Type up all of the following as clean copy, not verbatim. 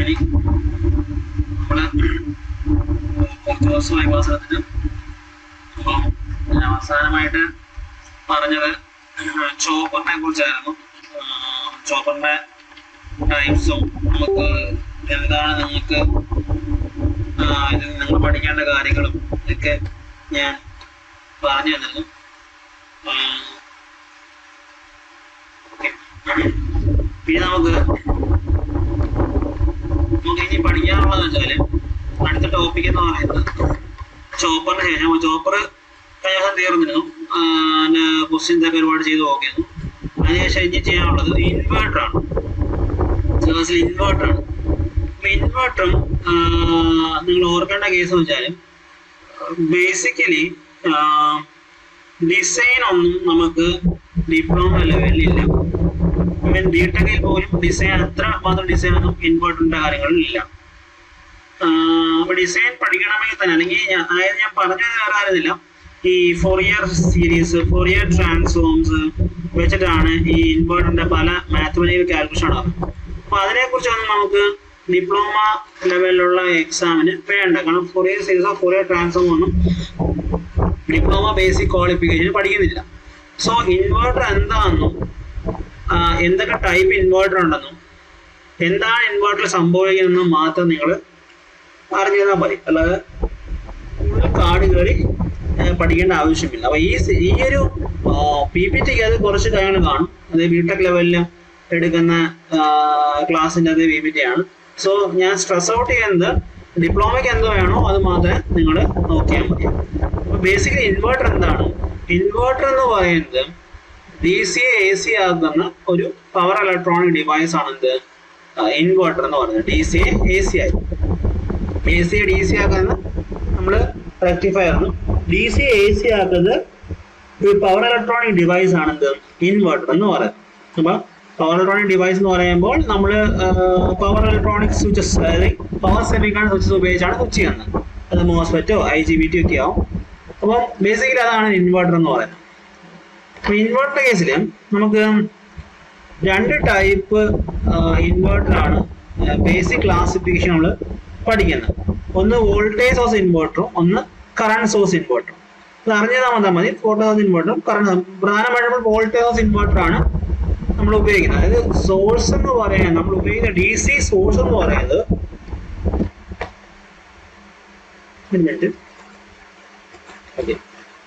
ഇനി നമ്മള് കുറച്ച് ദിവസമായി ക്ലാസ് എടുത്തിട്ട്. അപ്പം ഞാൻ അവസാനമായിട്ട് പറഞ്ഞത് ചോപ്പറിനെ കുറിച്ചായിരുന്നു. ചോപ്പറിന്റെ ടൈപ്സും നമുക്ക് എന്താണ് നിങ്ങൾക്ക് ഇതിൽ നിങ്ങൾ പഠിക്കേണ്ട കാര്യങ്ങളും ഒക്കെ ഞാൻ പറഞ്ഞു തന്നിരുന്നു. പിന്നെ നമുക്ക് ഇനി പഠിക്കാനുള്ളതെന്ന് വെച്ചാല് അടുത്ത ടോപ്പിക് എന്ന് പറയുന്നത് ചോപ്പറിന് ശേഷം ചോപ്പർ കഴിഞ്ഞ ദിവസം തീർന്നിരുന്നു. ക്വസ്റ്റ്യൻസ് ഒക്കെ ഒരുപാട് ചെയ്ത് നോക്കിയിരുന്നു. അതിനുശേഷം ഇനി ചെയ്യാനുള്ളത് ഇൻവേർട്ടറാണ്. ക്ലാസ്സിൽ ഇൻവേർട്ടറാണ്. അപ്പൊ ഇൻവേർട്ടറും നിങ്ങൾ ഓർക്കേണ്ട കേസ് എന്ന് വെച്ചാൽ ബേസിക്കലി ഡിസൈൻ ഒന്നും നമുക്ക് ഡിപ്ലോമ ലെവലിലില്ല. ബിടെക്കിൽ പോലും ഡിസൈൻ അത്ര മാത്രം ഡിസൈൻ ഒന്നും ഇൻവേർട്ടറിന്റെ കാര്യങ്ങളിലില്ല. അപ്പൊ ഡിസൈൻ പഠിക്കണമെങ്കിൽ തന്നെ അല്ലെങ്കിൽ അതായത് ഞാൻ പറഞ്ഞത് വേറെ കാര്യമില്ല, ഈ ഫോറിയർ സീരീസ്, ഫോറിയർ ട്രാൻസ്ഫോംസ് വെച്ചിട്ടാണ് ഈ ഇൻവേർട്ടറിന്റെ പല മാത്തമാറ്റിക്കൽ കാൽക്കുലേഷൻ ആകുന്നത്. അപ്പൊ അതിനെ കുറിച്ചൊന്നും നമുക്ക് ഡിപ്ലോമ ലെവലിലുള്ള എക്സാമിന് വേണ്ട. കാരണം ഫോറിയർ സീരീസോ ഫോറിയർ ട്രാൻസ്ഫോം ഒന്നും ഡിപ്ലോമ ബേസിക് ക്വാളിഫിക്കേഷൻ പഠിക്കുന്നില്ല. സോ ഇൻവേർട്ടർ എന്താണെന്നും എന്തൊക്കെ ടൈപ്പ് ഇൻവേർട്ടർ ഉണ്ടെന്നും എന്താണ് ഇൻവേർട്ടർ സംഭവിക്കുന്നതെന്നും മാത്രം നിങ്ങൾ അറിഞ്ഞാൽ മതി. അല്ലാതെ കാട് കയറി പഠിക്കേണ്ട ആവശ്യമില്ല. അപ്പൊ ഈ ഒരു PPTക്ക് അത് കുറച്ച് കാര്യങ്ങൾ കാണും. അത് ബിടെക് ലെവലിൽ എടുക്കുന്ന ക്ലാസ്സിൻ്റെ അത് PPT ആണ്. സോ ഞാൻ സ്ട്രെസ് ഔട്ട് ചെയ്യുന്നത് ഡിപ്ലോമയ്ക്ക് എന്ത് വേണോ അത് മാത്രമേ നിങ്ങൾ നോക്കിയാൽ മതി. അപ്പൊ ബേസിക്കലി ഇൻവേർട്ടർ എന്താണ്? ഇൻവേർട്ടർ എന്ന് പറയുന്നത് DC AC ആകുന്ന ഒരു പവർ ഇലക്ട്രോണിക് ഡിവൈസ് ആണ് എന്ത് ഇൻവേർട്ടർ എന്ന് പറയുന്നത്. DC AC ആയി AC DC ആക്കുന്ന നമ്മൾ റെക്ടിഫയർ ആണ്. DC AC ആക്കുന്നത് ഒരു പവർ ഇലക്ട്രോണിക് ഡിവൈസ് ആണ് എന്ത് ഇൻവേർട്ടർ എന്ന് പറയുന്നത്. അപ്പൊ പവർ ഇലക്ട്രോണിക് ഡിവൈസ് എന്ന് പറയുമ്പോൾ നമ്മൾ പവർ ഇലക്ട്രോണിക് സ്വിച്ചസ്, അതായത് പവർ സെമിക്കണ്ടക്ടർ സ്വിച്ചസ് ഉപയോഗിച്ചാണ് സ്വിച്ച് ചെയ്യുന്നത്. അത് മോസ്ഫെറ്റോ IGBT ഒക്കെ ആവും. അപ്പം ബേസിക്കലി അതാണ് ഇൻവേർട്ടർ എന്ന് പറയുന്നത്. അപ്പൊ ഇൻവേർട്ടർ കേസിൽ നമുക്ക് രണ്ട് ടൈപ്പ് ഇൻവേർട്ടർ ആണ് ബേസിക് ക്ലാസിഫിക്കേഷൻ നമ്മൾ പഠിക്കുന്നത്. ഒന്ന് വോൾട്ടേജ് സോഴ്സ് ഇൻവേർട്ടറും ഒന്ന് കറണ്ട് സോഴ്സ് ഇൻവേർട്ടറും. അത് അറിഞ്ഞാൽ മതി. വോൾട്ടേജ് സോഴ്സ് ഇൻവേർട്ടറും കറണ്ട്, പ്രധാനമായിട്ടും വോൾട്ടേജ് സോഴ്സ് ഇൻവേർട്ടർ ആണ് നമ്മൾ ഉപയോഗിക്കുന്നത്. അതായത് സോഴ്സ് എന്ന് പറയാൻ നമ്മൾ ഉപയോഗിക്കുന്ന DC സോഴ്സ് എന്ന് പറയുന്നത്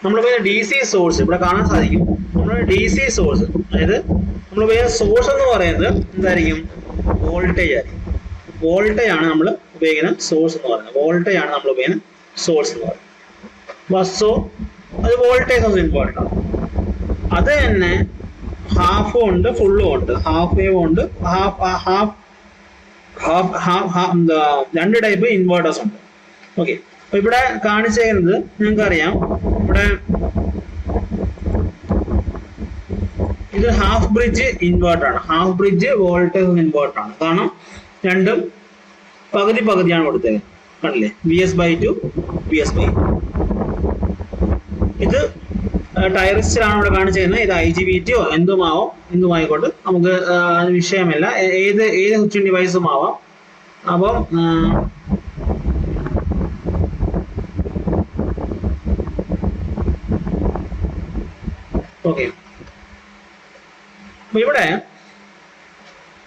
നമ്മൾ ഉപയോഗിക്കുന്ന DC സോഴ്സ് ഇവിടെ കാണാൻ സാധിക്കും. നമ്മൾ DC സോഴ്സ്, അതായത് നമ്മൾ ഉപയോഗിക്കുന്ന സോഴ്സ് എന്ന് പറയുന്നത് എന്തായിരിക്കും? വോൾട്ടേജ് ആയിരിക്കും. വോൾട്ടേജ് ആണ് നമ്മൾ ഉപയോഗിക്കുന്ന സോഴ്സ് എന്ന് പറയുന്നത്. വോൾട്ടേജ് ആണ് നമ്മൾ ഉപയോഗിക്കുന്ന സോഴ്സ് എന്ന് പറയുന്നത്. ബസ്സോ അത് വോൾട്ടേജ് സോഴ്സ് ഇൻവേർട്ടർ ആണ്. അത് തന്നെ ഹാഫും ഉണ്ട് ഫുള്ളും ഉണ്ട്, ഹാഫ് വേവ് ഉണ്ട്, രണ്ട് ടൈപ്പ് ഇൻവേർട്ടേഴ്സ് ഉണ്ട്. ഓക്കെ, അപ്പൊ ഇവിടെ കാണിച്ചിരിക്കുന്നത് നിങ്ങൾക്കറിയാം, ഇവിടെ ഇത് ഹാഫ് ബ്രിഡ്ജ് ഇൻവേർട്ടർ ആണ്. ഹാഫ് ബ്രിഡ്ജ് വോൾട്ടേജ് ഇൻവേർട്ടർ ആണ്. കാരണം രണ്ടും പകുതി പകുതിയാണ് കൊടുത്തത്. കണ്ടില്ലേ? VS/2 VS/2. ഇത് ടൈറിസ്റ്റിലാണ് ഇവിടെ കാണിച്ചിരുന്നത്. ഇത് IGBT എന്തുമായിക്കോട്ടെ, നമുക്ക് വിഷയമില്ല. ഏത് സ്വിച്ചിങ് ഡിവൈസും ആവാം. അപ്പം ഓക്കെ, അപ്പൊ ഇവിടെ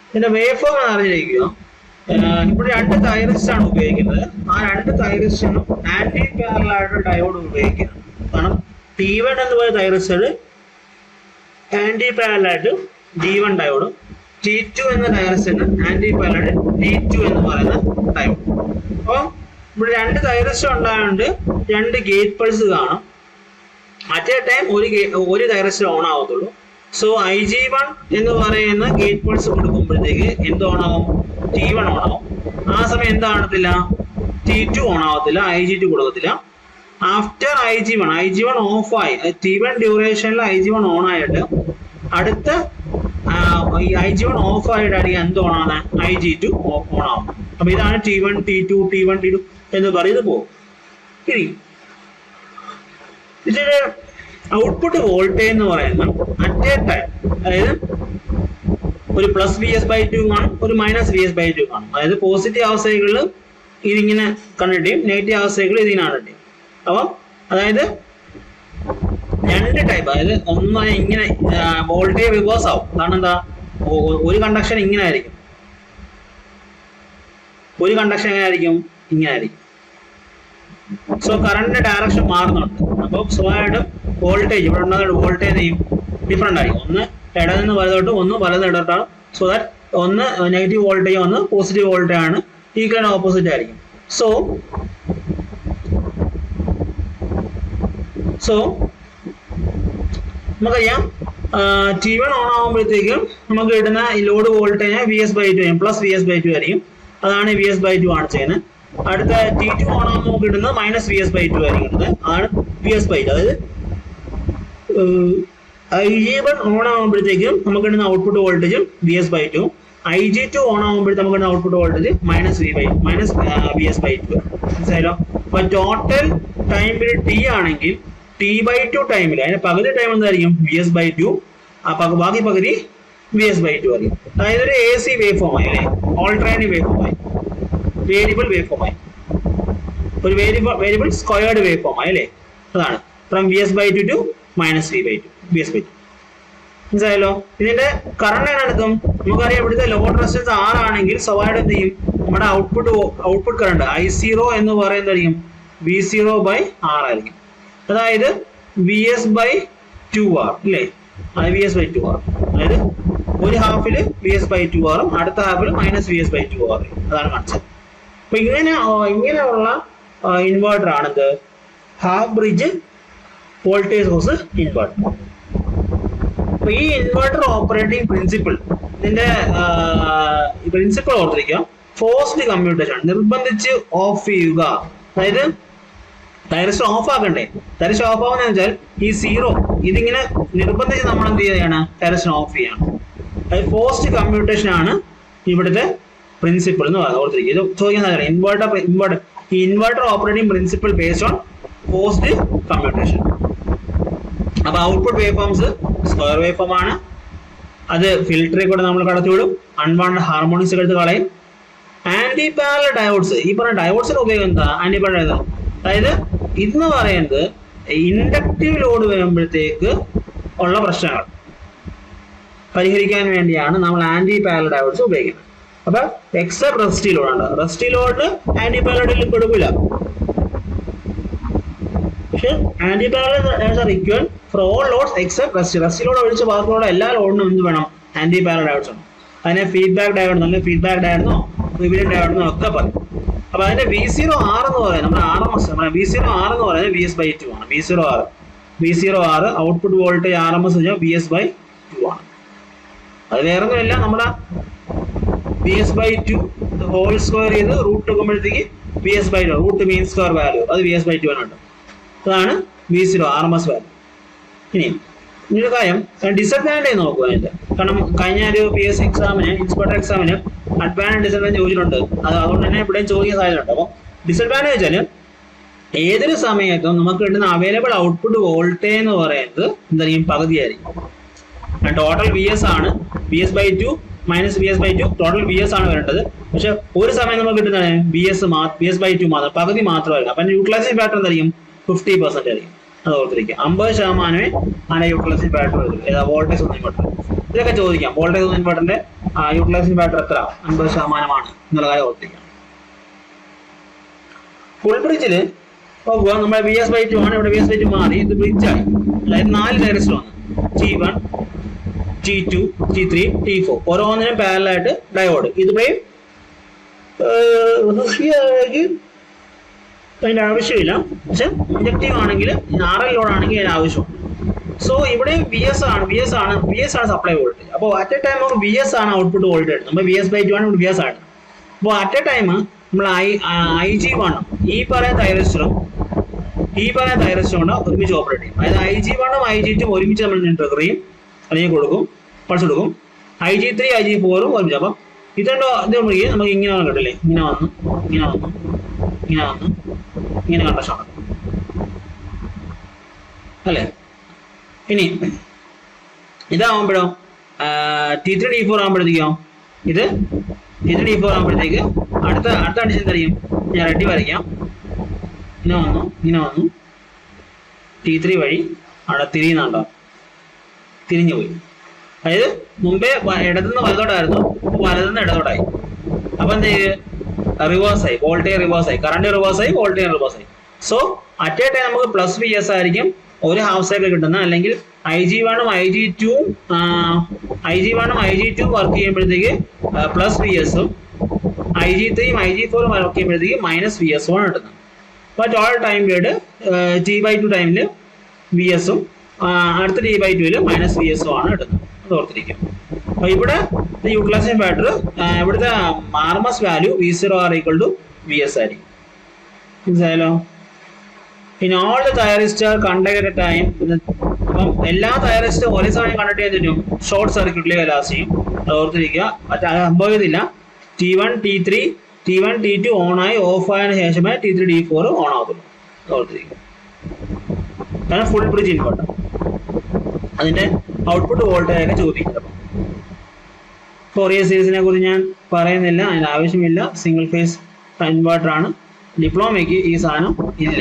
ഇതിന്റെ വേവ് ഫോം അറിഞ്ഞിരിക്കുക. ഇവിടെ രണ്ട് തൈറിസ്റ്റ് ആണ് ഉപയോഗിക്കുന്നത്. ആ രണ്ട് തൈറിസ്റ്റിനും ആന്റി പാരലൽ ഡയോഡ് ഉപയോഗിക്കുന്നത്. കാരണം T1 എന്ന് പറയുന്ന തൈറിസ്റ്റ് ആന്റി പാരലൽ D1 ഡയോഡും T2 എന്ന തൈറിസ്റ്റിന് ആന്റി പാരലൽ D2 എന്ന് പറയുന്ന ഡയോഡ്. അപ്പോൾ ഇവിടെ രണ്ട് തൈറിസ്റ്റ് ഉണ്ടായതുകൊണ്ട് രണ്ട് ഗേറ്റ് പൾസ് കാണും. അറ്റ് എ ടൈം ഒരു തൈറിസ്റ്റ് ഓൺ ആവത്തുള്ളൂ. സോ IG1 എന്ന് പറയുന്ന ഗേറ്റ് പൾസ് കൊടുക്കുമ്പോഴത്തേക്ക് എന്ത് ഓൺ ആവും? T1 ഓൺ ആവും. ആ സമയം എന്താണത്തില്ല? T2 ഓൺ ആവത്തില്ല, IG2 കൊടുക്കത്തില്ല. ആഫ്റ്റർ IG1 ഓഫ് ആയി, T1 ഡ്യൂറേഷനിൽ IG1 ഓൺ ആയിട്ട് അടുത്ത IG1 ഓഫ് ആയിട്ടായിരിക്കും എന്ത് ഓൺ ആണ്? IG2 ഓൺ ആവും. അപ്പൊ ഇതാണ് T1 T2 എന്ന് പറയുന്നത് പോകും. ഇനി ഇതിന്റെ ഔട്ട്പുട്ട് വോൾട്ടേജ് എന്ന് പറയുന്നത് അറ്റ് എ ടൈം, അതായത് ഒരു plus V S by two കാണും, ഒരു minus V S by two കാണും. അതായത് പോസിറ്റീവ് അവസ്ഥകളിൽ ഇതിങ്ങനെ കണ്ടിട്ടും നെഗറ്റീവ് അവസ്ഥകൾ ഇതിനാണ് കിട്ടും. അപ്പം അതായത് രണ്ട് ടൈപ്പ്, അതായത് ഒന്ന് ഇങ്ങനെ വോൾട്ടേജ് റിവേഴ്സ് ആവും. കാരണം എന്താ, ഒരു കണ്ടക്ഷൻ ഇങ്ങനെ ആയിരിക്കും, ഒരു കണ്ടക്ഷൻ എങ്ങനെ ആയിരിക്കും, ഇങ്ങനെ ആയിരിക്കും. സോ കറണ്ടിന്റെ ഡയറക്ഷൻ മാറുന്നുണ്ട്. അപ്പോൾ സ്വാഭാവികമായിട്ടും വോൾട്ടേജ് ഇവിടെ ഉണ്ടാകുന്ന വോൾട്ടേജ് ഡിഫറെന്റ് ആയിരിക്കും. ഒന്ന് ഇടയിൽ നിന്ന് വലതോട്ടും ഒന്ന് വലത് ഇടോട്ടാണ്. സോ ദാറ്റ് ഒന്ന് നെഗറ്റീവ് വോൾട്ടേജ് ഒന്ന് പോസിറ്റീവ് വോൾട്ടേജ് ആണ്, ഈക്വൽ ഓപ്പോസിറ്റ് ആയിരിക്കും. സോ നമുക്കറിയാം T1 ഓൺ ആകുമ്പോഴത്തേക്കും നമുക്ക് കിട്ടുന്ന ഈ load voltage VS/2 plus VS/2 ആയിരിക്കും. അതാണ് VS/2 ആണ് ചെയ്യുന്നത്. അടുത്ത T2 ഓൺ ആകുമ്പോൾ നമുക്ക് കിട്ടുന്നത് മൈനസ് VS/2 ആയിരിക്കും. അതാണ് VS/2. അതായത് IG1 ഓൺ ആകുമ്പോഴത്തേക്കും നമുക്ക് കിട്ടുന്ന output voltage VS/2, IG2 on ആകുമ്പോഴത്തേക്ക് നമുക്ക് കിട്ടുന്ന ഔട്ട്പുട്ട് വോൾട്ടേജ് VS/2. മനസ്സിലായല്ലോ? അപ്പൊ ടോട്ടൽ ടൈം പീരീഡ് T ആണെങ്കിൽ T/2 ടൈമിൽ അതിന്റെ പകുതി ടൈം എന്തായിരിക്കും VS/2, ബാക്കി പകുതി VS/2 ആയിരിക്കും. അതായത് ഒരു AC വേവ് ഫോം ആയി അല്ലെ, ഓൾട്ടർനേറ്റീവ് വേവ് ഫോം ആയി, വേരിയബിൾ വേവ് ഫോം ആയി, ഒരു വേരിയബിൾ സ്ക്വയർഡ് വേവ് ഫോം ആയി അല്ലെ. അതാണ് from VS/2 to minus VS/2. മനസ്സിലായല്ലോ? ഇതിന്റെ കറണ്ട് എങ്ങനെ എടുക്കും? നമുക്കറിയാം ഇവിടുത്തെ ലോഡ് റെസിസ്റ്റൻസ് R ആണെങ്കിൽ സ്വാഭാവികം എന്ത് ചെയ്യും, നമ്മുടെ ഔട്ട്പുട്ട് കറണ്ട് I0 എന്ന് പറയുന്നതായിരിക്കും V0/R ആയിരിക്കും. അതായത് VS/2R അല്ലേ, VS/2R. അതായത് ഒരു ഹാഫില് VS/2R അടുത്ത ഹാഫില് മൈനസ് VS/2R. അതാണ് കൺസെപ്റ്റ്. അപ്പൊ ഇങ്ങനെയുള്ള ഇൻവെർട്ടർ ആണിത് half bridge voltage source inverter. അപ്പൊ ഈ ഇൻവെർട്ടർ ഓപ്പറേറ്റിംഗ് പ്രിൻസിപ്പിൾ, ഇതിന്റെ പ്രിൻസിപ്പിൾ ഓർത്തിരിക്കുക, ഫോഴ്സ്ഡ് കമ്മ്യൂട്ടേഷൻ, നിർബന്ധിച്ച് ഓഫ് ചെയ്യുക. അതായത് തൈറസ്റ്റ് ഓഫ് ആക്കണ്ടേ, തൈറസ്റ്റ് ഓഫ് ആവുന്ന വെച്ചാൽ ഈ 0 ഇതിങ്ങനെ നിർബന്ധിച്ച് നമ്മൾ എന്ത് ചെയ്യുകയാണ്, തൈറസ്റ്റ് ഓഫ് ചെയ്യാണ്. അതായത് ഫോഴ്സ്ഡ് കമ്മ്യൂട്ടേഷൻ ആണ് ഇവിടുത്തെ പ്രിൻസിപ്പിൾ എന്ന് പറയുന്നത്. ഓർത്തിരിക്കുക, ഇത് ചോദിക്കുന്ന inverter operating principle based on forced commutation. അപ്പൊ output wave forms square wave form ആണ്. അത് ഫിൽറ്ററിൽ കൂടെ നമ്മൾ കടത്തിവിടും, അൺവാണ്ടഡ് ഹാർമോണിക്സ് എടുത്ത് കളയും. ആന്റി പാരലൽ ഡയോഡ്സ്, ഈ പറഞ്ഞ ഡയോഡ്സിന്റെ ഉപയോഗം എന്താ, ആന്റി പാരലൽ. അതായത് ഇന്ന് പറയുന്നത് ഇൻഡക്റ്റീവ് ലോഡ് വരുമ്പോഴത്തേക്ക് ഉള്ള പ്രശ്നങ്ങൾ പരിഹരിക്കാൻ വേണ്ടിയാണ് നമ്മൾ ആന്റി പാരലൽ ഡയോഡ്സ് ഉപയോഗിക്കുന്നത്. അപ്പൊ എക്സെപ്റ്റ് റെസിസ്റ്റീവ് ലോഡ് ഉണ്ട്, റെസിസ്റ്റീവ് ലോഡ് ആന്റി പാരലൽ കൊടുക്കില്ല. പക്ഷെ anti parallel required for all loads except resistive load ഒഴിച്ച് ബാക്കിയുള്ള എല്ലാ ലോഡിനും എന്ത് വേണം, ആന്റി പാരലൽ ഡയോഡ്സ് ഉണ്ട്. അതിനെ ഫീഡ്ബാക്ക് ഡയോഡ് എന്നോ ഫീഡ്ബാക്ക് ഡയോഡെന്നോ റിവിലൻ ഡയോഡെന്നോ ഒക്കെ പറയും. അപ്പൊ അതിന്റെ V0R എന്ന് പറയുന്നത് നമ്മുടെ RMS, V0R എന്ന് പറയുന്നത് VS/2 ആണ്. V0R output voltage RMS VS/2 ആണ്. അത് വേറെ ഒന്നുമില്ല, നമ്മുടെ VS/2 ഹോൾ സ്ക്വയർ ചെയ്ത് റൂട്ട് എടുക്കുമ്പോഴത്തേക്ക് VS/2 root mean square value അത് VS/2 ആണ്. അതാണ് V0 RMS വാല്യൂ. ഇനിയൊരു കാര്യം, ഡിസഡ്വാൻറ്റേജ് നോക്കുക അതിന്റെ. കാരണം കഴിഞ്ഞ ഒരു PS എക്സാമിന്, ഇൻസ്പെക്ടർ എക്സാമിന് അഡ്വാൻറ്റേജ് ഡിസഡ്വാൻറ്റേജ് ചോദിച്ചിട്ടുണ്ട്. അതുകൊണ്ട് തന്നെ ഇവിടെയും ചോദിക്കാൻ സാധ്യതയുണ്ട്. അപ്പോൾ ഡിസഡ്വാൻറ്റേജ് വെച്ചാൽ ഏതൊരു സമയത്തും നമുക്ക് കിട്ടുന്ന അവൈലബിൾ ഔട്ട്പുട്ട് വോൾട്ടേജ് എന്ന് പറയുന്നത് എന്തായിരിക്കും, പകുതിയായിരിക്കും. ടോട്ടൽ VS ആണ്, VS/2 minus VS/2 total VS ആണ് വരേണ്ടത്. പക്ഷെ ഒരു സമയം നമുക്ക് കിട്ടുന്നത് VS/2 മാത്രം, പകുതി മാത്രമായിരിക്കും. അപ്പം യൂട്ടിലൈസേഷൻ ഫാക്ടർ എന്തായിരിക്കും, 50% ആയിരിക്കും. അത് ഓർത്തിരിക്കുക. 50% ആണ് യൂട്ടിലൈസേഷൻ ഫാക്ടർ വരുന്നത്. ഏതാ, വോൾട്ടേജ് സോഴ്സ് ഇൻവെർട്ടർ. ഇതൊക്കെ ചോദിക്കാം, വോൾട്ടേജ് സോഴ്സ് ഇൻവെർട്ടറിന്റെ യൂട്ടിലൈസേഷൻ ഫാക്ടർ എത്ര, 50% എന്നുള്ള കാര്യം ഓർത്തിരിക്കാം. ഫുൾ ബ്രിഡ്ജിൽ നോക്കുക, നമ്മുടെ VS/2 ആണ്, ഇവിടെ VS/2 മാറി, ഇത് ബ്രിഡ്ജായി. അതായത് 4 ഡയറക്ഷൻ വന്നു, T1 T2 T3 T4 ഓരോന്നിനും പാരലായിട്ട് ഡയോഡ്. ഇതിവിടെയും അതിന്റെ ആവശ്യമില്ല, പക്ഷെ ഇൻഡക്റ്റീവ് ആണെങ്കിൽ RL ലോഡ് ആണെങ്കിൽ അതിന് ആവശ്യമുണ്ട്. സോ ഇവിടെ VS ആണ് സപ്ലൈ വോൾട്ടേജ്. അപ്പോൾ അറ്റ് എ ടൈം നമുക്ക് VS ആണ് ഔട്ട്പുട്ട് വോൾട്ടേജ്, നമ്മൾ VS/2 ആണ്, ഇവിടെ VS ആണ്. അപ്പോൾ അറ്റ് എ ടൈം നമ്മൾ IG1 ഈ പറയുന്ന തൈറസ്റ്ററും കൊണ്ട് ഒരുമിച്ച് ഓപ്പറേറ്റ് ചെയ്യും. അതായത് IG1 IG2 ഒരുമിച്ച് നമ്മൾ ട്രിഗർ ചെയ്യും, അല്ലെങ്കിൽ കൊടുക്കും, പൾസ് കൊടുക്കും. IG3 IG4 ഒരുമിച്ച്. അപ്പം ഇത് നമുക്ക് ഇങ്ങനെ കിട്ടില്ലേ, ഇങ്ങനെ വന്നു ഇങ്ങനെ കണ്ടക്ഷൻ അല്ലേ. ഇനി ഇതാവുമ്പോഴോ T3D4 ആകുമ്പോഴത്തേക്കോ ഇത് T3D4 ആകുമ്പോഴത്തേക്ക് അടുത്ത കണ്ടീഷൻ എന്തായിരിക്കും? ഞാൻ റെഡി വരയ്ക്കാം. ഇങ്ങനെ വന്നു T3 വഴി അവിടെ തിരിഞ്ഞു പോയി. അതായത് മുമ്പേ ഇടതുനിന്ന് വലതോട്ടായിരുന്നു, വലതുനിന്ന് ഇടതോട്ടായി. അപ്പൊ എന്ത് ചെയ്ത് റിവേഴ്സായി, വോൾട്ടേജ് റിവേഴ്സായി, കറണ്ട് റിവേഴ്സായി, വോൾട്ടേജ് റിവേഴ്സായി. സോ അറ്റ് എ ടൈം നമുക്ക് പ്ലസ് വി എസ് ആയിരിക്കും ഒരു ഹാഫ് സൈക്കിൾ കിട്ടുന്ന. അല്ലെങ്കിൽ IG1ഉം IG2ഉം വർക്ക് ചെയ്യുമ്പോഴത്തേക്ക് പ്ലസ് വി എസും IG3ഉം IG4ഉം വർക്ക് ചെയ്യുമ്പോഴത്തേക്ക് മൈനസ് വി എസും ആണ് കിട്ടുന്നത്. അപ്പോൾ ടോട്ടൽ ടൈം പീരീഡ് T/2 ടൈമിൽ വി എസും അടുത്ത T/2 മൈനസ് വി എസും ആണ് കിട്ടുന്നത്. അത് ഓർത്തിരിക്കും. അപ്പൊ ഇവിടെ യൂട്ടിലൈസേഷൻ ഫാക്ടർ ഇവിടുത്തെ RMS വാല്യൂ V0R=VS ആയിരിക്കും. മനസ്സിലായല്ലോ? In all the thyristor conduct at a time, അപ്പം എല്ലാ തൈറിസ്റ്റും ഒരേ സമയം കണ്ടക്ട് ചെയ്യാൻ പറ്റും, ഷോർട്ട് സർക്യൂട്ടിലേക്ക് ലാസ്റ്റ് ചെയ്യും. അത് ഓർത്തിരിക്കുക. മറ്റേ സംഭവിക്കത്തില്ല. T1 T2 ഓൺ ആയി ഓഫ് ആയതിനു ശേഷമേ T3D4 ഓൺ ആകത്തുള്ളൂ. അത് ഓർത്തിരിക്കുക. കാരണം ഫുൾ ബ്രിഡ്ജ് ഇൻവെർട്ടർ അതിന്റെ ഔട്ട്പുട്ട് വോൾട്ടേജ് ഒക്കെ ചോദിക്കുന്നത്. ഫോറിയർ സീരീസിനെ കുറിച്ച് ഞാൻ പറയുന്നില്ല, അതിന് ആവശ്യമില്ല. സിംഗിൾ ഫേസ് ഇൻവെർട്ടർ ആണ്. ഡിപ്ലോമയ്ക്ക് ഈ സാധനം ഇല്ല.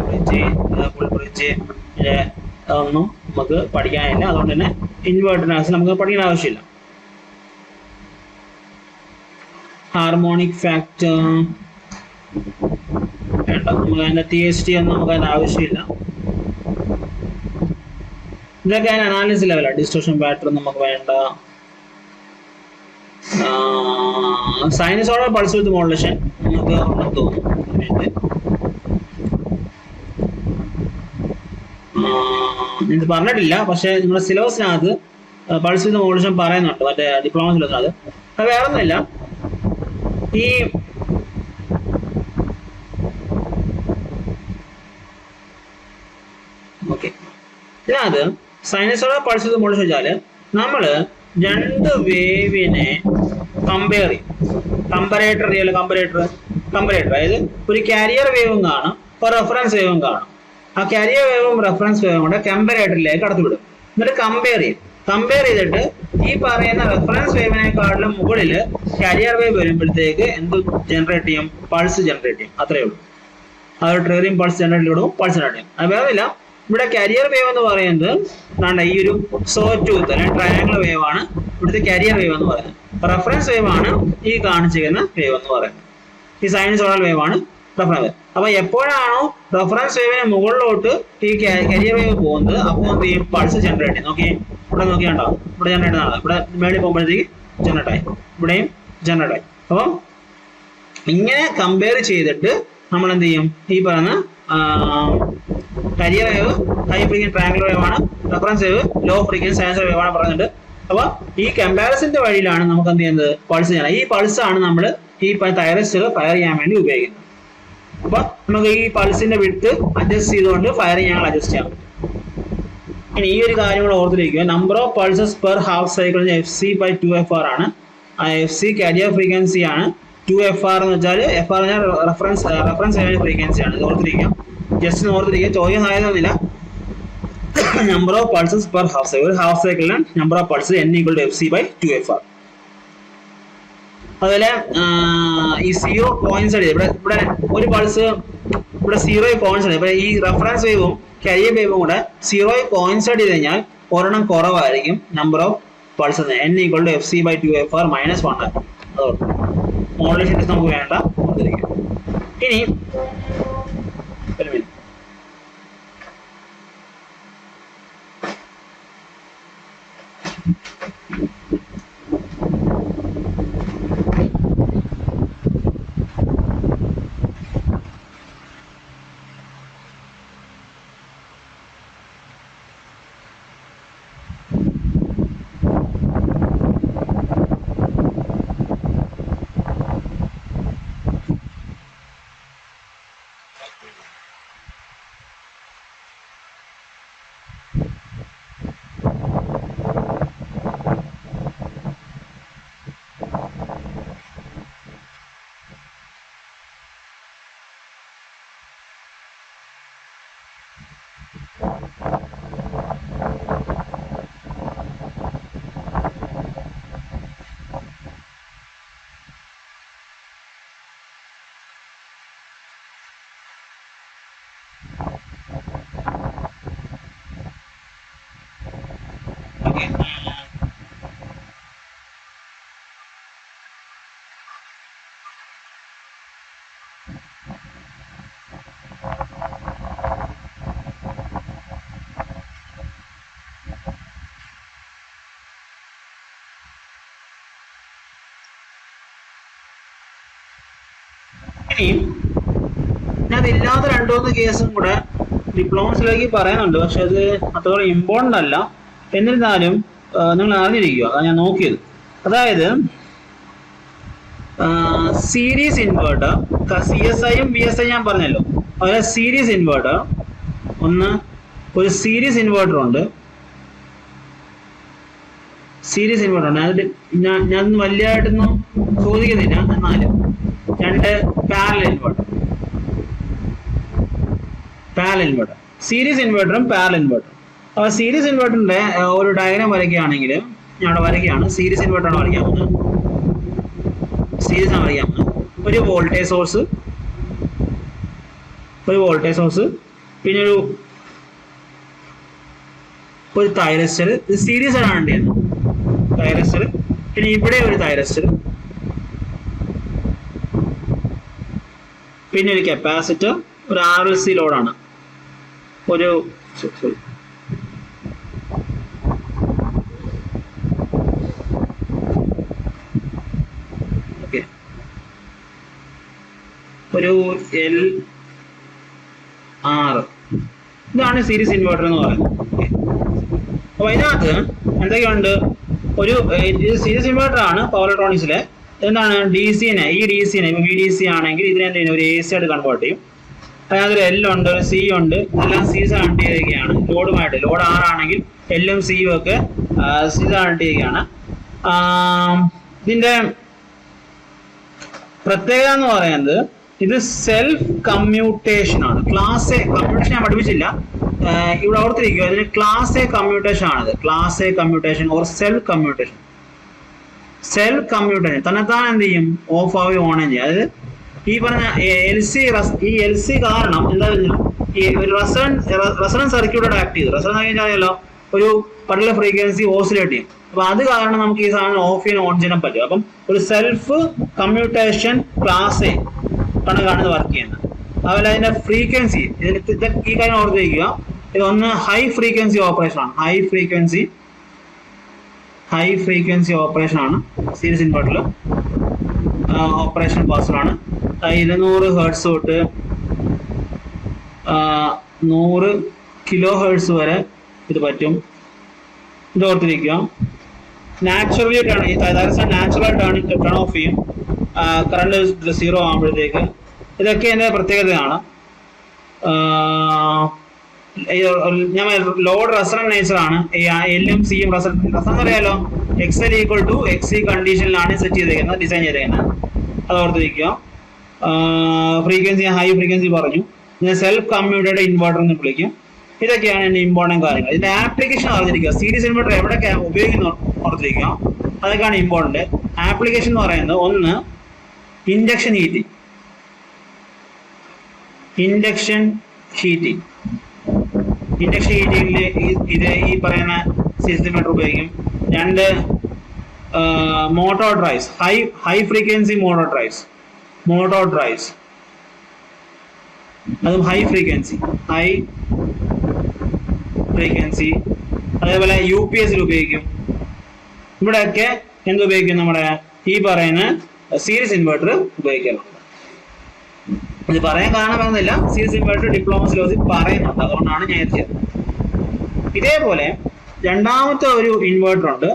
ബ്രിഡ്ജ്, ഫുൾ ബ്രിഡ്ജ് അതൊന്നും നമുക്ക് പഠിക്കാനില്ല. അതുകൊണ്ട് തന്നെ ഇൻവെർട്ടറിനകത്ത് നമുക്ക് പഠിക്കേണ്ട ആവശ്യമില്ല. ഹാർമോണിക് ഫാക്ടർ വേണ്ട, നമുക്ക് അതിന്റെ THT ഒന്നും നമുക്ക് അതിന്റെ ആവശ്യമില്ല. ഇതൊക്കെ അതിന് അനാലിസിസ് ലെവലാണ്. ഡിസ്റ്റോർഷൻ പാറ്റേൺ നമുക്ക് വേണ്ട. സൈനസോയ്ഡൽ പൾസ് വിത്ത് മോഡുലേഷൻ നമുക്ക് ഉണ്ടെന്ന് തോന്നുന്നു. ഇത് പറഞ്ഞിട്ടില്ല, പക്ഷെ നമ്മുടെ സിലബസിനകത്ത് പൾസ് വിത്ത് മോഡുലേഷൻ പറയുന്നുണ്ട്, മറ്റേ ഡിപ്ലോമ സിലബസിനകത്ത്. അത് വേറെ ഒന്നുമില്ല, ഈ ഓക്കെ ഇതിനകത്ത് സൈനസോയ്ഡൽ പൾസ് വിത്ത് മോഡുലേഷൻ വെച്ചാല് നമ്മള് രണ്ട് വേവിനെ കമ്പയർ ചെയ്യും. കമ്പറേറ്റർ അതായത് ഒരു കാരിയർ വേവും കാണും, ഒരു റെഫറൻസ് വേവും കാണും. ആ കാരിയർ വേവും റെഫറൻസ് വേവും കൂടെ കമ്പറേറ്ററിലേക്ക് കടത്തിവിടും. എന്നിട്ട് കമ്പയർ ചെയ്തിട്ട് ഈ പറയുന്ന റെഫറൻസ് വേവിനെക്കാട്ടിലും മുകളിൽ കാരിയർ വേവ് വരുമ്പോഴത്തേക്ക് എന്ത് ജനറേറ്റ് ചെയ്യും? പൾസ് ജനറേറ്റ് ചെയ്യും. അത്രയേ ഉള്ളൂ. അത് ട്രിഗറിങ് പൾസ് ജനറേറ്റ് ചെയ്യും, പൾസ് ജനറേറ്റ് ചെയ്യും. അത് വേറൊന്നുമില്ല. ഇവിടെ കാരിയർ വേവ് എന്ന് പറയുന്നത് ഈ ഒരു സോ ടൂത്ത് അല്ലെങ്കിൽ ട്രയാങ്കിൾ വേവ് ആണ് ഇവിടുത്തെ കാരിയർ വേവ് എന്ന് പറയുന്നത്. റെഫറൻസ് വേവ് ആണ് ഈ കാണിച്ചിരിക്കുന്ന വേവ് എന്ന് പറയുന്നത്. ഈ സൈനസോയ്ഡൽ വേവ് ആണ് റെഫറൻസ് വേവ്. അപ്പൊ എപ്പോഴാണോ റെഫറൻസ് വേവിന് മുകളിലോട്ട് ഈ കാരിയർ വേവ് പോകുന്നത്, അപ്പോൾ എന്ത് ചെയ്യും? പൾസ് ജനറേറ്റ് ചെയ്യും. നോക്കി ഇവിടെ നോക്കിയാണ്ടാവും, ഇവിടെ ജനറേറ്റ് ആണ്. ഇവിടെ മേളിൽ പോകുമ്പോഴത്തേക്ക് ജനറേറ്റ് ആയി, ഇവിടെയും ജനറേറ്റ് ആയി. അപ്പം ഇങ്ങനെ കമ്പയർ ചെയ്തിട്ട് നമ്മൾ എന്ത് ചെയ്യും? ഈ പറയുന്ന carrier wave high frequency triangle wave ആണ്, reference wave low frequency sinusoidal wave ആണ് പറയുന്നുണ്ട്. അപ്പൊ ഈ കമ്പാരിസന്റെ വഴിയിലാണ് നമുക്ക് എന്ത് ചെയ്യുന്നത്? പൾസ് ചെയ്യണം. ഈ പൾസ് ആണ് നമ്മൾ ഈ തൈറോയിഡ് ഫയർ ചെയ്യാൻ വേണ്ടി ഉപയോഗിക്കുന്നത്. അപ്പൊ നമുക്ക് ഈ പൾസിന്റെ വിഡ്ത്ത് അഡ്ജസ്റ്റ് ചെയ്തുകൊണ്ട് ഫയറിംഗ് ഞങ്ങൾ അഡ്ജസ്റ്റ് ചെയ്യാൻ പറ്റും. ഇനി ഈ ഒരു കാര്യം കൂടെ ഓർത്തിരിക്കുക. Number of pulses per half cycle FC/2FR ആണ്. ആ FC കാരിയർ ഫ്രീക്വൻസി ആണ്. 2FR എന്ന് വെച്ചാൽ FR എന്ന് പറഞ്ഞാൽ റെഫറൻസ് ഫ്രീക്വൻസി ആണ്. ഇത് ഓർത്തിരിക്കുക. ജസ്റ്റ് ഓർത്തിരിക്കുക, ചോദ്യം ആയതൊന്നുമില്ല. Number of pulses per half cycle, ഒരു ഹാഫ് സൈക്കിളിന് നമ്പർ ഓഫ് പൾസ് N=FC/2FR. അതുപോലെ ഈ സീറോ കോയിൻസൈഡ് ഇവിടെ ഒരു പൾസ് ഇവിടെ സീറോ കോയിൻസൈഡ്. ഇപ്പൊ ഈ റെഫറൻസ് വേവും കാരിയർ വേവും കൂടെ സീറോ കോയിൻസൈഡ് ചെയ്ത് കഴിഞ്ഞാൽ ഒരെണ്ണം കുറവായിരിക്കും നമ്പർ ഓഫ് പൾസ്. N=FC/2FR -1 ആയിരിക്കും. അതുകൊണ്ട് മോഡുലേഷൻ നമുക്ക് വേണ്ട. ഇനി ഒരു മിനിറ്റ്, ഓക്കെ. ഇനി അതില്ലാത്ത രണ്ടു മൂന്ന് കേസും കൂടെ ഡിപ്ലോമസിലേക്ക് പറയുന്നുണ്ട്, പക്ഷെ അത് അത്ര ഇമ്പോർട്ടൻ്റ് അല്ല. എന്നിരുന്നാലും നിങ്ങൾ അറിഞ്ഞിരിക്കുക, അതാണ് ഞാൻ നോക്കിയത്. അതായത് സീരീസ് ഇൻവേർട്ടർ, CSIയും BSI ഞാൻ പറഞ്ഞല്ലോ. അതുപോലെ സീരീസ് ഇൻവേർട്ടർ, ഒരു സീരീസ് ഇൻവേർട്ടർ ഉണ്ട്. ഞാൻ വലിയതായിട്ടൊന്നും ചോദിക്കുന്നില്ല. എന്നാലും രണ്ട് പാരലൽ ഇൻവേർട്ടർ, സീരീസ് ഇൻവേർട്ടറും പാരലൽ ഇൻവേർട്ടറും. അപ്പോൾ സീരീസ് ഇൻവേർട്ടറിന്റെ ഒരു ഡയഗ്രാം വരയ്ക്കുകയാണെങ്കിൽ, ഞാൻ അവിടെ വരയ്ക്കുകയാണ്. സീരീസ് ഇൻവേർട്ടറാണ് വരയ്ക്കാവുന്നത്. ഒരു വോൾട്ടേജ് സോഴ്സ്, പിന്നെ ഒരു തൈറസ്റ്റർ. ഇത് സീരീസ് ആണ് തൈറസ്റ്റർ. പിന്നെ ഇവിടെ ഒരു തൈറസ്റ്റർ, പിന്നെ ഒരു കപ്പാസിറ്റർ, ഒരു RLC ലോഡാണ്. ഒരു LR. ഇതാണ് സീരീസ് ഇൻവേർട്ടർ എന്ന് പറയുന്നത്. അപ്പൊ അതിനകത്ത് എന്തൊക്കെയുണ്ട്? സീരീസ് ഇൻവേർട്ടർ ആണ് പവർ ഇലക്ട്രോണിക്സിലെ. എന്താണ് DC-നെ, ഈ DC-നെ VDC ആണെങ്കിൽ ഇതിനെ ഒരു AC ആയിട്ട് കൺവേർട്ട് ചെയ്യും. അതിനകത്തൊരു L ഉണ്ട്, ഒരു C ഉണ്ട്. ഇതെല്ലാം സീരീസ് കണക്ട് ചെയ്തിരിക്കുകയാണ് ലോഡുമായിട്ട്. ലോഡ് R ആണെങ്കിൽ L-ഉം C-യും ഒക്കെ സീരീസ് കണക്ട് ചെയ്യുകയാണ്. ഇതിന്റെ പ്രത്യേകത എന്ന് പറയുന്നത് ഇത് സെൽഫ് കമ്മ്യൂട്ടേഷൻ ആണ്. ക്ലാസ് എ കമ്മ്യൂട്ടേഷൻ ഞാൻ പഠിപ്പിച്ചില്ല, ഇവിടെ ഓർത്തിരിക്കുക. ഇതിന് ക്ലാസ് എ കമ്മ്യൂട്ടേഷൻ ആണിത്. Class A commutation or self commutation. തന്നെത്താൻ എന്ത് ചെയ്യും? ഓഫ് ആവുകയും ഓൺ ചെയ്യും. അതായത് ഈ പറഞ്ഞ LC കാരണം എന്താ ഈ ഒരു റെസൊണൻസ് സർക്യൂട്ടോട് ആക്ട് ചെയ്തു. റെസൊണൻസ് കഴിഞ്ഞാലോ ഒരു പർട്ടിക്കുലർ ഫ്രീക്വൻസി ഓസിലേറ്റ് ചെയ്യും. അപ്പൊ അത് കാരണം നമുക്ക് ഈ സാധനം ഓഫ് ചെയ്യാൻ ഓൺ ചെയ്യാൻ പറ്റും. അപ്പം ഒരു സെൽഫ് കമ്മ്യൂട്ടേഷൻ ക്ലാസ് എ കാണുന്നത് വർക്ക് ചെയ്യുന്നത്. അതുപോലെ അതിന്റെ ഫ്രീക്വൻസി, ഈ കാര്യം ഓർത്തിരിക്കുക. ഇതൊന്ന് ഹൈ ഫ്രീക്വൻസി ഓപ്പറേഷൻ ആണ്. ഹൈ ഫ്രീക്വൻസി ഓപ്പറേഷൻ ആണ് സീരീസ് ഇൻവെർട്ടറിൽ. ഓപ്പറേഷൻ പാസിലാണ്. 200 ഹെർട്സ് തൊട്ട് 100 കിലോ ഹെർട്സ് വരെ ഇത് പറ്റും. ഇത് ഓർത്തിരിക്കുക. നാച്ചുറൽ ആയിട്ടാണ് ടേൺ ഓഫ് ചെയ്യും കറണ്ട് 0 ആകുമ്പോഴത്തേക്ക്. ഇതൊക്കെ എൻ്റെ പ്രത്യേകതയാണ്. ഞാൻ ലോഡ് റെസൊണന്റ് നേച്ചർ ആണ്. L-ഉം C-യും റെസൊണന്റ് അറിയാലോ. XL = XC കണ്ടീഷനിലാണ് സെറ്റ് ചെയ്തേക്കുന്നത്, ഡിസൈൻ ചെയ്തേക്കുന്നത്. അത് ഓർത്തിരിക്കുക. ഫ്രീക്വൻസി, ഹൈ ഫ്രീക്വൻസി പറഞ്ഞു. ഇതിനെ സെൽഫ് കമ്മ്യൂട്ടേറ്റഡ് ഇൻവെർട്ടർ എന്ന് വിളിക്കും. ഇതൊക്കെയാണ് എൻ്റെ ഇമ്പോർട്ടൻറ്റ് കാര്യങ്ങൾ. ഇതിന്റെ ആപ്ലിക്കേഷൻ അറിഞ്ഞിരിക്കുക. സീരീസ് ഇൻവെർട്ടർ എവിടെയൊക്കെ ഉപയോഗിക്കുന്ന ഓർത്തിരിക്കുക. അതൊക്കെയാണ് ഇമ്പോർട്ടൻറ്റ്. ആപ്ലിക്കേഷൻ എന്ന് പറയുന്നത് ഒന്ന് ഇൻഡക്ഷൻ ഹീറ്റിംഗ്. ഇൻഡക്ഷൻ ഹീറ്റിംഗിൽ ഇത് ഈ പറയുന്ന സീരീസ് ഇൻവെർട്ടർ ഉപയോഗിക്കും. രണ്ട് motor drives, high frequency motor drives, അതും ഹൈ ഫ്രീക്വൻസി. അതേപോലെ UPS-ൽ ഉപയോഗിക്കും. ഇവിടെയൊക്കെ എന്തുപയോഗിക്കും? നമ്മുടെ ഈ പറയുന്ന സീരീസ് ഇൻവെർട്ടർ ഉപയോഗിക്കാറുണ്ട്. ഇത് പറയാൻ കാരണമെന്നില്ല, സീരീസ് ഇൻവെർട്ടർ ഡിപ്ലോമസിൽ പറയുന്നുണ്ട്, അതുകൊണ്ടാണ് ഞാൻ എത്തിയത്. ഇതേപോലെ രണ്ടാമത്തെ ഒരു ഇൻവെർട്ടർ ഉണ്ട്,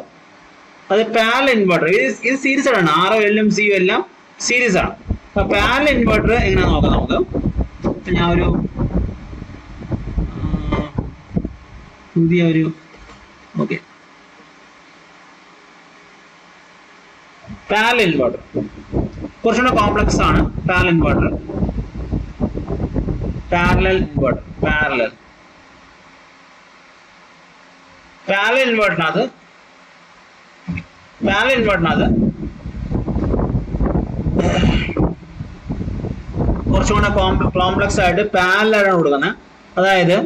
അത് പാരലൽ ഇൻവെർട്ടർ. ഇത് സീരീസ് ആണ്. RL-ഉം C-യും എല്ലാം സീരീസ് ആണ്. അപ്പൊ പാരലൽ ഇൻവെർട്ടർ എങ്ങനെ നോക്കാം നമുക്ക്. ഞാൻ ഒരു പുതിയ ഒരു പാരലൽ ഇൻവെർട്ടർ കുറച്ചുകൂടെ കോംപ്ലക്സ് ആണ്. പാരലൽ ഇൻവെർട്ടറിനകത്ത് കുറച്ചുകൂടെ കോംപ്ലക്സ് ആയിട്ട് പാരലലാണ് കൊടുക്കുന്നത്. അതായത്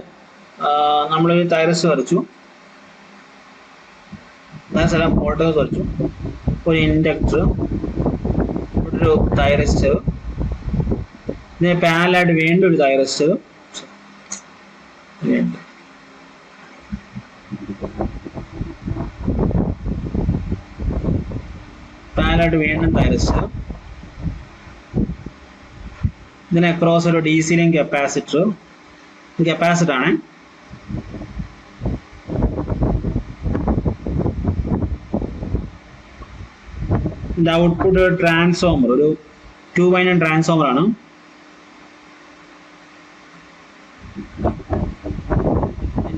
നമ്മളൊരു തൈറസ് വരച്ചു. അതായത് സ്ഥലം വോൾട്ടേഴ്സ് വരച്ചു, ഒരു ഇൻഡക്ടർ, ഒരു തൈറസ്റ്റർ, ഇതിന് പാരലായിട്ട് വീണ്ടും ഒരു തൈറസ്റ്റർ, പാരലായിട്ട് വീണ്ടും തൈറസ്റ്റർ, ഇതിന് അക്രോസ് ഒരു DC ലിങ്ക് കപ്പാസിറ്റർ, കപ്പാസിറ്റർ ആണ്. ഇതിന്റെ ഔട്ട്പുട്ട് ട്രാൻസ്ഫോമർ, ഒരു 2 വൈൻഡിങ് ട്രാൻസ്ഫോമർ ആണ്.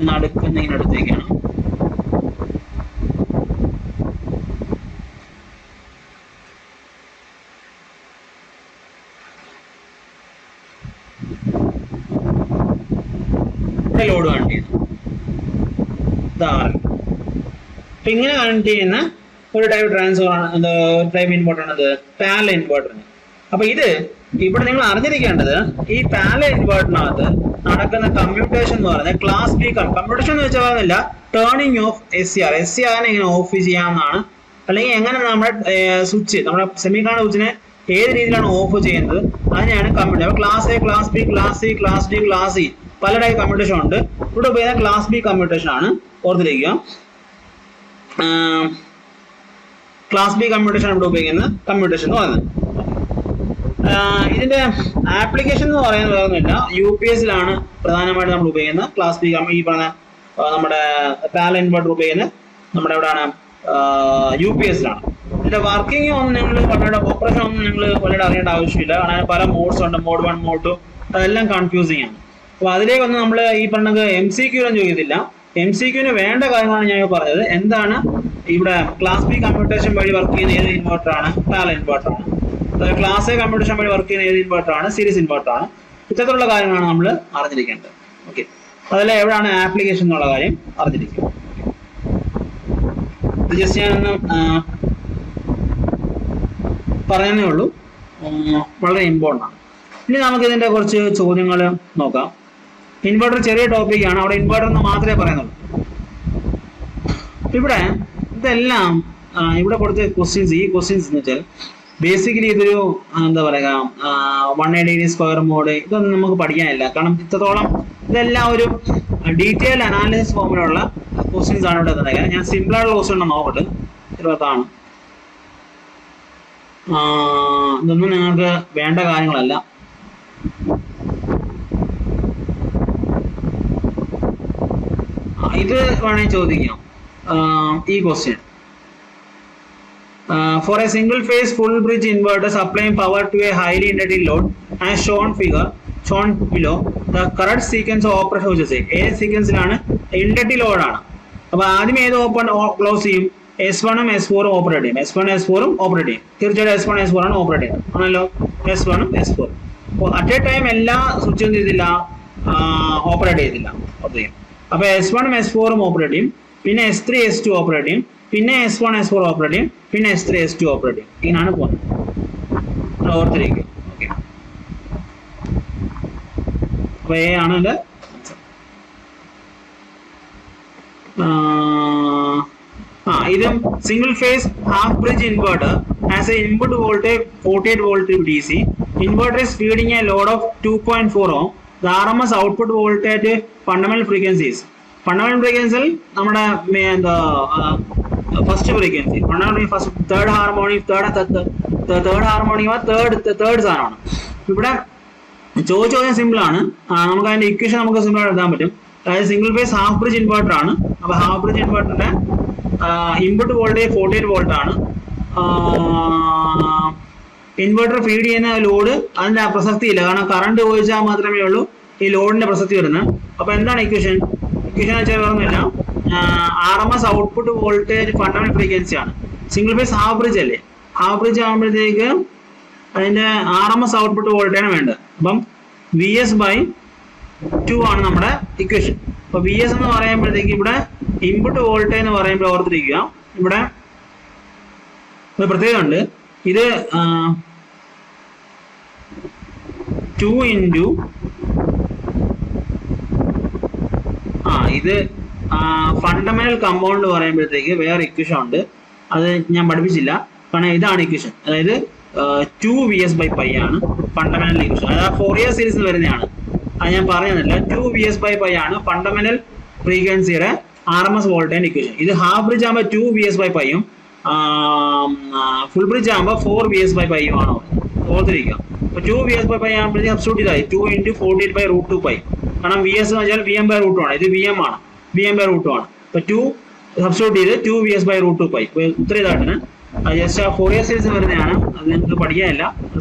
നടുക്കുന്ന ഇങ്ങനെ അടുത്തേക്കാണ്. ലോഡ് കണക്ട് ചെയ്യുന്നു. അപ്പൊ ഇങ്ങനെ കണക്ട് ചെയ്യുന്ന ഒരു ടൈപ്പ് ട്രാൻസ്ഫോമർ ആണ്, ടൈപ്പ് ഇൻവെർട്ടർ ആണ് പാരലൽ ഇൻവെർട്ടർ. അപ്പൊ ഇത് ഇവിടെ നിങ്ങൾ അറിഞ്ഞിരിക്കേണ്ടത്, ഈ പാരലൽ ഇൻവെർട്ടറിനകത്ത് നടക്കുന്ന കമ്മ്യൂട്ടേഷൻ എന്ന് പറയുന്നത് ക്ലാസ് ബി കമ്മ്യൂട്ടേഷൻ എന്ന് വെച്ചാൽ പറഞ്ഞില്ല, ടേണിംഗ് ഓഫ് SCR. SCR ഇങ്ങനെ ഓഫ് ചെയ്യാവുന്നതാണ്, അല്ലെങ്കിൽ എങ്ങനെ നമ്മുടെ സ്വിച്ച്, നമ്മുടെ സെമി കണ്ടക്ടർ സ്വിച്ചിനെ ഏത് രീതിയിലാണ് ഓഫ് ചെയ്യുന്നത് അതിനെയാണ് കമ്മ്യൂട്ടേഷൻ. അപ്പൊ class A, class B, class C, class D, class E പല ടൈപ്പ് കമ്മ്യൂട്ടേഷൻ ഉണ്ട്. ഇവിടെ ഉപയോഗിക്കുന്ന ക്ലാസ് ബി കമ്മ്യൂട്ടേഷൻ ആണ്, ഓർത്തിരിക്കുക. ക്ലാസ് ബി കമ്മ്യൂട്ടേഷൻ ഇവിടെ ഉപയോഗിക്കുന്ന കമ്മ്യൂട്ടേഷൻ എന്ന് പറയുന്നത്. ഇതിന്റെ ആപ്ലിക്കേഷൻ എന്ന് പറയുന്നത് വേറൊന്നുമില്ല, UPS-ലാണ് പ്രധാനമായിട്ട് നമ്മൾ ഉപയോഗിക്കുന്ന ക്ലാസ് ബി. ഈ പറഞ്ഞ നമ്മുടെ പാരലൽ ഇൻവെർട്ടർ ഉപയോഗിക്കുന്നത് നമ്മുടെ എവിടെയാണ്, UPS-ലാണ്. ഇതിന്റെ വർക്കിംഗ് ഒന്നും നിങ്ങൾ വളരെ, ഓപ്പറേഷൻ ഒന്നും നിങ്ങൾ വളരെ അറിയേണ്ട ആവശ്യമില്ല. കാരണം പല മോഡ്സ് ഉണ്ട്, മോഡ് 1, മോഡ് 2, അതെല്ലാം കൺഫ്യൂസിങ് ആണ്. അപ്പൊ അതിലേക്കൊന്നും നമ്മൾ ഈ പറഞ്ഞത് MCQ-നും ചോദിക്കത്തില്ല. MCQ-ന് വേണ്ട കാര്യമാണ് ഞാൻ പറഞ്ഞത്. എന്താണ് ഇവിടെ ക്ലാസ് ബി കമ്മ്യൂട്ടേഷൻ വഴി വർക്ക് ചെയ്യുന്ന ഏത് ഇൻവെർട്ടർ ആണ്, പാരലൽ ഇൻവെർട്ടർ ആണ്. ക്ലാസ് എ കമ്മ്യൂട്ടേഷൻ വഴി വർക്ക് ചെയ്യുന്ന ഏത് ഇൻവെർട്ടർ ആണ്, സീരീസ് ഇൻവെർട്ടർ ആണ്. ഇത്തരത്തിലുള്ള കാര്യങ്ങളാണ് നമ്മൾ അറിഞ്ഞിരിക്കേണ്ടത്. ഓക്കെ, അതിൽ എവിടെയാണ് ആപ്ലിക്കേഷൻ എന്നുള്ള കാര്യം അറിഞ്ഞിരിക്കുക. ഇത് ജസ്റ്റ് ഞാനൊന്ന് പറയുന്നേ ഉള്ളൂ, വളരെ ഇമ്പോർട്ടൻ്റ് ആണ്. ഇനി നമുക്ക് ഇതിന്റെ കുറച്ച് ചോദ്യങ്ങൾ നോക്കാം. ഇൻവെർട്ടർ ചെറിയ ടോപ്പിക്കാണ്, അവിടെ ഇൻവെർട്ടർ എന്ന് മാത്രമേ പറയുന്നുള്ളൂ. ഇവിടെ ഇതെല്ലാം ഇവിടെ കൊടുത്ത ക്വസ്റ്റ്യൻസ്, ഈ ക്വസ്റ്റ്യൻസ് എന്ന് വെച്ചാൽ ബേസിക്കലി ഇതൊരു എന്താ പറയുക, 180 സ്ക്വയർ മോഡ്, ഇതൊന്നും നമുക്ക് പഠിക്കാനില്ല. കാരണം ഇത്രത്തോളം ഇതെല്ലാം ഒരു ഡീറ്റെയിൽ അനാലിസിസ് ഫോമിലുള്ള ക്വസ്റ്റ്യൻസ് ആണ് ഇവിടെ തന്നേക്കുന്നത്. ഞാൻ സിമ്പിൾ ആയിട്ടുള്ള ക്വസ്റ്റ്യൻ ഉണ്ടോ നോക്കട്ടെ. 20 ഇതൊന്നും നിങ്ങൾക്ക് വേണ്ട കാര്യങ്ങളല്ല. ഇത് വേണമെങ്കിൽ ചോദിക്കാം ഈ question. For a single phase full bridge inverter supplying power to a highly inductive load as shown below, the correct sequence of operation ഏത് സീക്വൻസിലാണ്, ഇൻഡക്റ്റീവ് ലോഡ് ആണ്. അപ്പൊ ആദ്യം ഏത് ഓപ്പൺ ക്ലോസ് ചെയ്യും, S1 ഉം S4 ഉം ഓപ്പറേറ്റ് ചെയ്യും. S1 S4 ഉം ഓപ്പറേറ്റ് ചെയ്യും. തീർച്ചയായിട്ടും S1 S4 ആണ് ഓപ്പറേറ്റ് ചെയ്യുന്നത് ആണല്ലോ. S1 ഉം S4. അപ്പോൾ അറ്റ് എ ടൈം എല്ലാ സ്വിച്ചും ചെയ്തില്ല, ഓപ്പറേറ്റ് ചെയ്തില്ല. അപ്പൊ S1 ഉം S4 ഉം ഓപ്പറേറ്റ് ചെയ്യും, പിന്നെ S3 S2 ഓപ്പറേറ്റ് ചെയ്യും, പിന്നെ S1 S4 ഓപ്പറേറ്റ് ചെയ്യും, പിന്നെ S3 S2 ഓപ്പറേറ്റ് ചെയ്യും. ഇങ്ങനെയാണ് പോകുന്നത്, ഓർത്തിരിക്കും. ഓക്കെ, അപ്പൊ A ആണ് എന്റെ ഇതും single phase half bridge inverter as A input voltage 48 volt DC. Inverter is feeding a load of 2.4 ohm. The RMS output voltage fundamental frequencies. Fundamental frequency നമ്മുടെ എന്താ first frequency, first third harmonic, third harmonic third സാധനമാണ്. ഇവിടെ ചോദ്യം simple ആണ്, നമുക്ക് അതിന്റെ equation നമുക്ക് simple ആയിട്ട് എഴുതാൻ പറ്റും. അതായത് single phase half bridge inverter ആണ്. അപ്പൊ ഹാഫ് ബ്രിഡ്ജ് ഇൻവെർട്ടറിന്റെ ഇൻപുട്ട് വോൾട്ടേജ് 48 വോൾട്ട് ആണ്. ഇൻവെർട്ടർ ഫീഡ് ചെയ്യുന്ന ലോഡ് അതിന്റെ പ്രസക്തി ഇല്ല, കാരണം കറണ്ട് ഉപയോഗിച്ചാൽ മാത്രമേ ഉള്ളൂ ഈ ലോഡിന്റെ പ്രസക്തി വരുന്നത്. അപ്പൊ എന്താണ് ഇക്വേഷൻ? ഇക്വേഷൻ വെച്ചാൽ പറഞ്ഞില്ല, RMS output voltage fundamental frequency ആണ്. സിംഗിൾ ഫേസ് ഹാഫ് ബ്രിഡ്ജ് അല്ലേ, ഹാഫ് ബ്രിഡ്ജ് ആകുമ്പോഴത്തേക്ക് അതിന്റെ RMS ഔട്ട്പുട്ട് വോൾട്ടേജ് ആണ് വേണ്ടത്. അപ്പം VS/2 ആണ് നമ്മുടെ ഇക്വേഷൻ. അപ്പൊ VS എന്ന് പറയുമ്പോഴത്തേക്ക് ഇവിടെ ഇൻപുട്ട് വോൾട്ടേജ് എന്ന് പറയുമ്പോൾ ഓർത്തിരിക്കുക, ഇവിടെ ഒരു പ്രത്യേകത ഉണ്ട്. ഇത് 2 ഇൻറ്റു ഇത് ഫണ്ടമെന്റൽ കമ്പൗണ്ട് പറയുമ്പോഴത്തേക്ക് വേറെ ഇക്വേഷൻ ഉണ്ട്, അത് ഞാൻ പഠിപ്പിച്ചില്ല. കാരണം ഇതാണ് ഇക്വേഷൻ, അതായത് 2vs/π ആണ് ഫണ്ടമെന്റൽ ഇക്വേഷൻ. അതായത് ഫോറിയർ സീരീസിൽ വരുന്നതാണ്, അത് ഞാൻ പറഞ്ഞില്ല. 2vs/π ആണ് ഫണ്ടമെന്റൽ ഫ്രീക്വൻസിയുടെ RMS വോൾട്ടേജ് ഇക്വേഷൻ. ഇത് ഹാഫ് ബ്രിഡ്ജ് ആകുമ്പോൾ 2vs/π ഉം ഫുൾ ബ്രിഡ്ജ് ആകുമ്പോൾ 4vs/π ആണ് ഓർത്തിരിക്കുക. അപ്പൊ 2vs/π ആകുമ്പോഴത്തേക്ക് സബ്സ്റ്റിറ്റ്യൂട്ട് ചെയ്താൽ 2 × 48/√2π. കാരണം vs എന്ന് വെച്ചാൽ vm/√2 ആണ്, ഇത് vm ആണ്, vm/√2 ആണ്. അപ്പൊ 2 സബ്സ്റ്റിറ്റ്യൂട്ട് ചെയ്ത് 2vs/√2π. ഉത്തരം ഇതായിട്ടാണ്. ജസ്റ്റ് ആ ഫോറിയർ സീരീസ് വരുന്നതാണ്, അത് നിങ്ങൾക്ക് പഠിക്കാനില്ല. അത്